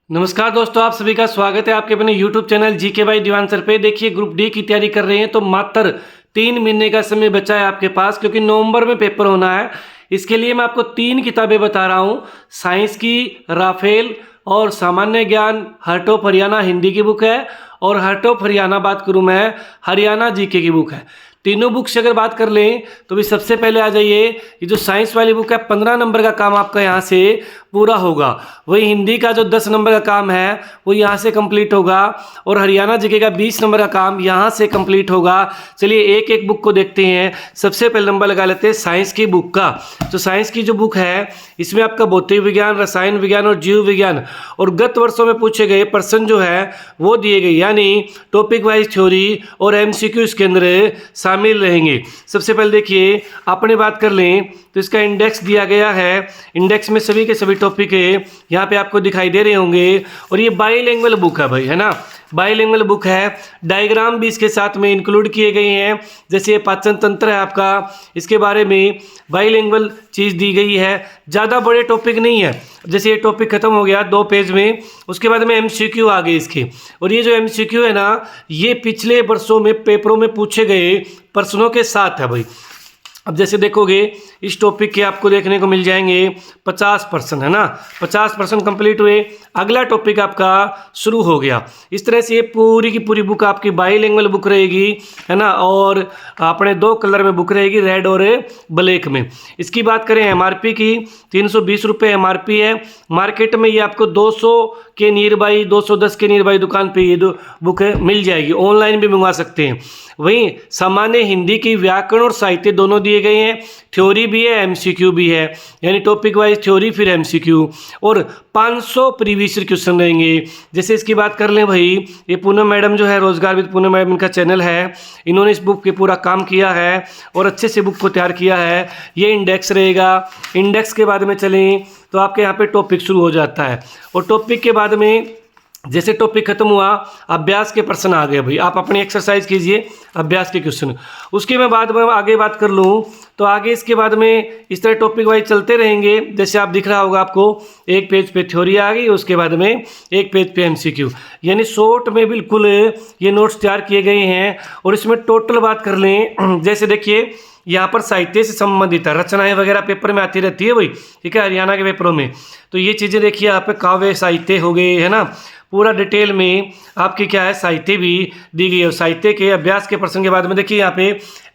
नमस्कार दोस्तों, आप सभी का स्वागत है आपके अपने YouTube channel GK by Diwan sir पे। देखिए, ग्रुप डी की तैयारी कर रहे हैं तो मात्र 3 महीने का समय बचा है आपके पास, क्योंकि नवंबर में पेपर होना है। इसके लिए मैं आपको 3 किताबें बता रहा हूँ। साइंस की राफेल और सामान्य ज्ञान हर्ट ऑफ हरियाणा हिंदी की बुक है, और हर्ट ऑफ हरियाणा बात करूँ मैं हरियाणा जीके की बुक है। तीनों बुक से अगर बात कर लें तो भी सबसे पहले आ जाइए, ये जो साइंस वाली बुक है 15 नंबर का काम आपका यहाँ से पूरा होगा। वही हिंदी का जो 10 नंबर का काम है वो यहाँ से कंप्लीट होगा, और हरियाणा जीके का 20 नंबर का काम यहाँ से कंप्लीट होगा। चलिए एक एक बुक को देखते हैं। सबसे पहले नंबर लगा लेते हैं साइंस की बुक का। तो साइंस की जो बुक है इसमें आपका भौतिक विज्ञान, रसायन विज्ञान और जीव विज्ञान और गत वर्षों में पूछे गए प्रश्न जो है वो दिए गए, यानी टॉपिक वाइज थ्योरी और एमसीक्यू इसके अंदर शामिल रहेंगे। सबसे पहले देखिए, अपने बात कर लें तो इसका इंडेक्स दिया गया है। इंडेक्स में सभी के सभी टॉपिक है यहाँ पे आपको दिखाई दे रहे होंगे, और ये बाईलिंगुअल बुक है भाई, है ना। बाईलिंगुअल बुक है। डायग्राम भी इसके साथ में इंक्लूड किए गए हैं। जैसे ये पाचन तंत्र है आपका, इसके बारे में बाईलिंगुअल चीज़ दी गई है। ज़्यादा बड़े टॉपिक नहीं है। जैसे ये टॉपिक खत्म हो गया 2 पेज में, उसके बाद में एमसीक्यू आ गए इसके। और ये जो एमसीक्यू है ना, ये पिछले वर्षों में पेपरों में पूछे गए प्रश्नों के साथ है भाई। अब जैसे देखोगे इस टॉपिक के आपको देखने को मिल जाएंगे 50%, है ना। 50% कंप्लीट हुए, अगला टॉपिक आपका शुरू हो गया। इस तरह से ये पूरी की पूरी बुक आपकी बाईलिंगुअल बुक रहेगी, है ना, और अपने 2 कलर में बुक रहेगी, रेड और ब्लैक में। इसकी बात करें एमआरपी की, 320 रुपये एमआरपी है। मार्केट में ये आपको 200 के नियर बाई, 210 के नियर बाई दुकान पे ये बुक मिल जाएगी। ऑनलाइन भी मंगवा सकते हैं। वहीं सामान्य हिंदी की व्याकरण और साहित्य दोनों दिए गए हैं। थ्योरी भी है, एमसीक्यू भी है, यानी टॉपिक वाइज थ्योरी फिर एमसीक्यू, और 500 प्रीवियस क्वेश्चन रहेंगे। जैसे इसकी बात कर लें भाई, ये पूनम मैडम जो है, रोजगार विद पूनम मैडम इनका चैनल है, इन्होंने इस बुक पे पूरा काम किया है और अच्छे से बुक को तैयार किया है। ये इंडेक्स रहेगा। इंडेक्स के बाद में चलें तो आपके यहाँ पे टॉपिक शुरू हो जाता है, और टॉपिक के बाद में जैसे टॉपिक खत्म हुआ, अभ्यास के प्रश्न आ गए भाई। आप अपनी एक्सरसाइज कीजिए, अभ्यास के क्वेश्चन। उसके मैं बाद में आगे बात कर लूँ तो आगे इसके बाद में इस तरह टॉपिक वाइज चलते रहेंगे। जैसे आप दिख रहा होगा आपको, एक पेज पे थ्योरी आ गई, उसके बाद में एक पेज पे एमसीक्यू, यानी शॉर्ट में बिल्कुल ये नोट्स तैयार किए गए हैं। और इसमें टोटल बात कर लें, जैसे देखिए यहाँ पर साहित्य से संबंधित है, रचनाएं वगैरह पेपर में आती रहती है भाई, ठीक है, हरियाणा के पेपरों में। तो ये चीज़ें देखिए, यहाँ पे काव्य साहित्य हो गए, है ना, पूरा डिटेल में आपकी क्या है साहित्य भी दी गई है। साहित्य के अभ्यास के प्रश्न के बाद में देखिए यहाँ पे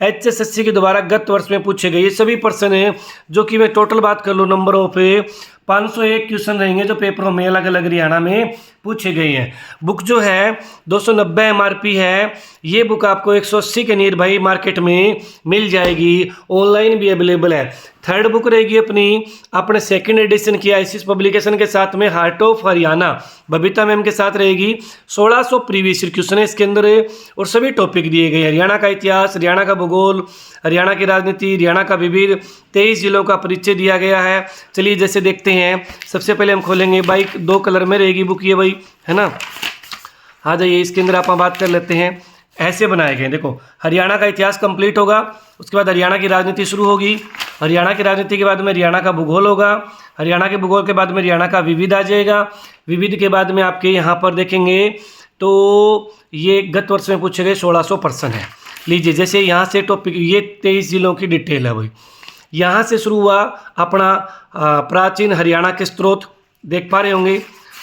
एचएसएससी के द्वारा गत वर्ष में पूछे गए ये सभी प्रश्न हैं, जो कि मैं टोटल बात कर लूँ नंबर ऑफ 501 क्वेश्चन रहेंगे, जो पेपरों में अलग अलग हरियाणा में पूछे गए हैं। बुक जो है 290 एमआरपी है। ये बुक आपको 180 के नियर भाई मार्केट में मिल जाएगी, ऑनलाइन भी अवेलेबल है। थर्ड बुक रहेगी अपने सेकंड एडिशन की आईसीएस पब्लिकेशन के साथ में, heart of Haryana Babita ma'am के साथ रहेगी। 1600 प्रीवियस क्वेश्चन है इसके अंदर, और सभी टॉपिक दिए गए। हरियाणा का इतिहास, हरियाणा का भूगोल, हरियाणा की राजनीति, हरियाणा का विविध 23 जिलों का परिचय दिया गया है। चलिए जैसे देखते हैं, सबसे पहले हम खोलेंगे बाइक, 2 कलर में रहेगी बुक ये भाई, है ना। आ जाइए, इसके अंदर आप बात कर लेते हैं। ऐसे बनाए गए, देखो हरियाणा का इतिहास कंप्लीट होगा, उसके बाद हरियाणा की राजनीति शुरू होगी, हरियाणा की राजनीति के बाद में हरियाणा का भूगोल होगा, हरियाणा के भूगोल के बाद में हरियाणा का विविध आ जाएगा, विविध के बाद में आपके यहाँ पर देखेंगे तो ये गत वर्ष में पूछे गए 1600 प्रश्न है। लीजिए, जैसे यहाँ से टॉपिक, ये 23 जिलों की डिटेल है भाई। यहाँ से शुरू हुआ अपना प्राचीन हरियाणा के स्रोत, देख पा रहे होंगे।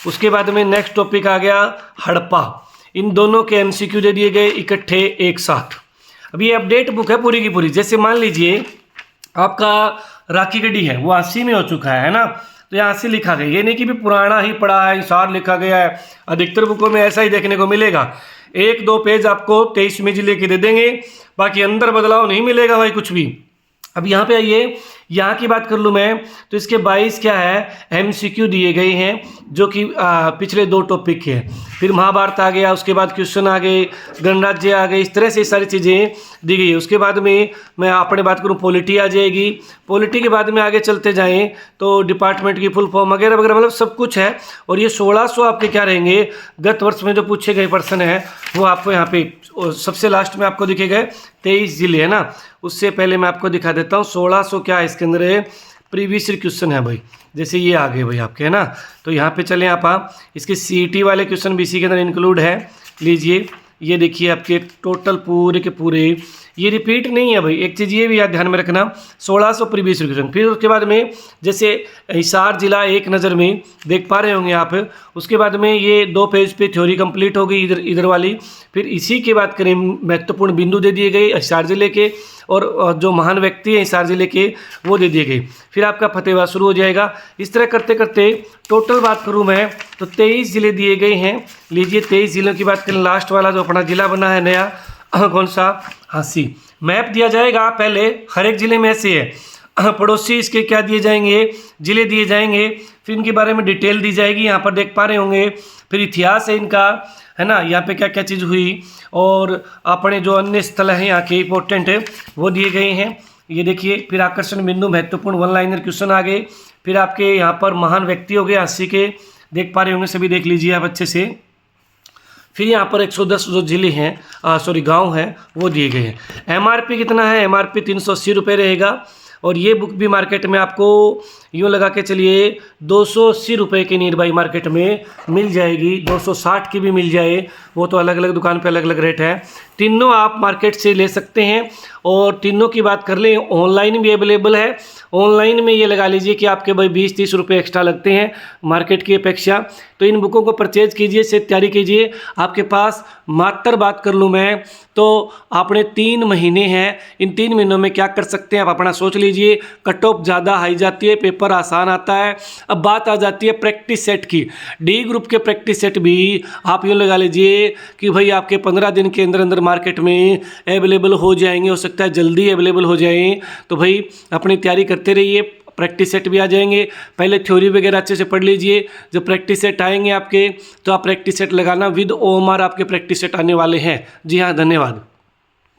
उसके बाद में नेक्स्ट टॉपिक आ गया हड़प्पा। इन दोनों के एमसीक्यू दे दिए गए इकट्ठे एक साथ। अब ये अपडेट बुक है पूरी की पूरी। जैसे मान लीजिए आपका राखी गढ़ी है, वो 80 में हो चुका है ना, तो यहाँ से लिखा गया, ये नहीं कि भी पुराना ही पड़ा है, सार लिखा गया है। अधिकतर बुकों में ऐसा ही देखने को मिलेगा। 1-2 पेज आपको 23 में जिले के दे देंगे, बाकी अंदर बदलाव नहीं मिलेगा भाई कुछ भी। अब यहाँ पे आइए, यहाँ की बात कर लूँ मैं तो इसके 22 क्या है एमसीक्यू दिए गए हैं, जो कि पिछले 2 टॉपिक के हैं। फिर महाभारत आ गया, उसके बाद क्वेश्चन आ गए, गणराज्य आ गए, इस तरह से सारी चीज़ें दी गई है। उसके बाद में मैं अपने बात करूँ, पॉलिटी आ जाएगी। पॉलिटी के बाद में आगे चलते जाएँ तो डिपार्टमेंट की फुल फॉर्म वगैरह वगैरह, मतलब सब कुछ है। और ये 1600 आपके क्या रहेंगे, गत वर्ष में जो पूछे गए प्रश्न है वो आपको यहाँ पे सबसे लास्ट में आपको दिखे गए 23 जिले, है ना। उससे पहले मैं आपको दिखा देता हूँ 1600 क्या है इसके अंदर प्रीवियस क्वेश्चन है भाई, जैसे ये आ गए भाई आपके, है ना। तो यहाँ पे चलें आप इसके CET वाले क्वेश्चन भी इसी के अंदर इंक्लूड है। लीजिए ये देखिए आपके टोटल पूरे के पूरे, ये रिपीट नहीं है भाई, एक चीज़ ये भी याद ध्यान में रखना, 1600 प्रीवियस क्वेश्चन। फिर उसके बाद में जैसे हिसार जिला एक नज़र में देख पा रहे होंगे आप, उसके बाद में ये 2 पेज पे थ्योरी कंप्लीट हो गई इधर वाली। फिर इसी की बात करें, महत्वपूर्ण बिंदु दे दिए गए हिसार जिले के, और जो महान व्यक्ति हैं हिसार जिले के वो दे दिए गए। फिर आपका फतेहबाद शुरू हो जाएगा। इस तरह करते करते टोटल बात करूं मैं तो 23 ज़िले दिए गए हैं। लीजिए 23 ज़िलों की बात करें, लास्ट वाला जो अपना ज़िला बना है नया, कौन सा, हाँसी, मैप दिया जाएगा पहले हर एक ज़िले में ऐसे है, पड़ोसी इसके क्या दिए जाएंगे, ज़िले दिए जाएंगे, फिर इनके बारे में डिटेल दी जाएगी, यहाँ पर देख पा रहे होंगे। फिर इतिहास है इनका, है ना, यहाँ पे क्या क्या चीज़ हुई, और अपने जो अन्य स्थल हैं यहाँ के इंपॉर्टेंट है वो दिए गए हैं। ये देखिए फिर आकर्षण बिंदु, महत्वपूर्ण 1 लाइनर क्वेश्चन आ गए। फिर आपके यहाँ पर महान व्यक्ति हो गए 80 के, देख पा रहे होंगे सभी, देख लीजिए आप अच्छे से। फिर यहाँ पर 110 जो जिले हैं गांव हैं वो दिए गए हैं। MRP कितना है, MRP 380 रुपये रहेगा। और ये बुक भी मार्केट में आपको यूँ लगा के चलिए 280 रुपये के नियर बाई मार्केट में मिल जाएगी, 260 की भी मिल जाए, वो तो अलग अलग दुकान पे अलग अलग रेट है। तीनों आप मार्केट से ले सकते हैं। और तीनों की बात कर लें, ऑनलाइन भी अवेलेबल है। ऑनलाइन में ये लगा लीजिए कि आपके भाई 20-30 रुपये एक्स्ट्रा लगते हैं मार्केट की अपेक्षा। तो इन बुकों को परचेज कीजिए, से तैयारी कीजिए। आपके पास मात्र बात कर लूँ मैं तो आपने 3 महीने हैं, इन 3 महीनों में क्या कर सकते हैं आप अपना सोच लीजिए। कट ऑफ ज़्यादा हाई जाती है, पेपर आसान आता है। अब बात आ जाती है प्रैक्टिस सेट की। D ग्रुप के प्रैक्टिस सेट भी आप यूँ लगा लीजिए कि भाई आपके 15 दिन के अंदर अंदर मार्केट में अवेलेबल हो जाएंगे, हो सकता है जल्दी अवेलेबल हो जाएं। तो भाई अपनी तैयारी करते रहिए, प्रैक्टिस सेट भी आ जाएंगे। पहले थ्योरी वगैरह अच्छे से पढ़ लीजिए, जब प्रैक्टिस सेट आएंगे आपके तो आप प्रैक्टिस सेट लगाना, विद OMR आपके प्रैक्टिस सेट आने वाले हैं। जी हाँ, धन्यवाद।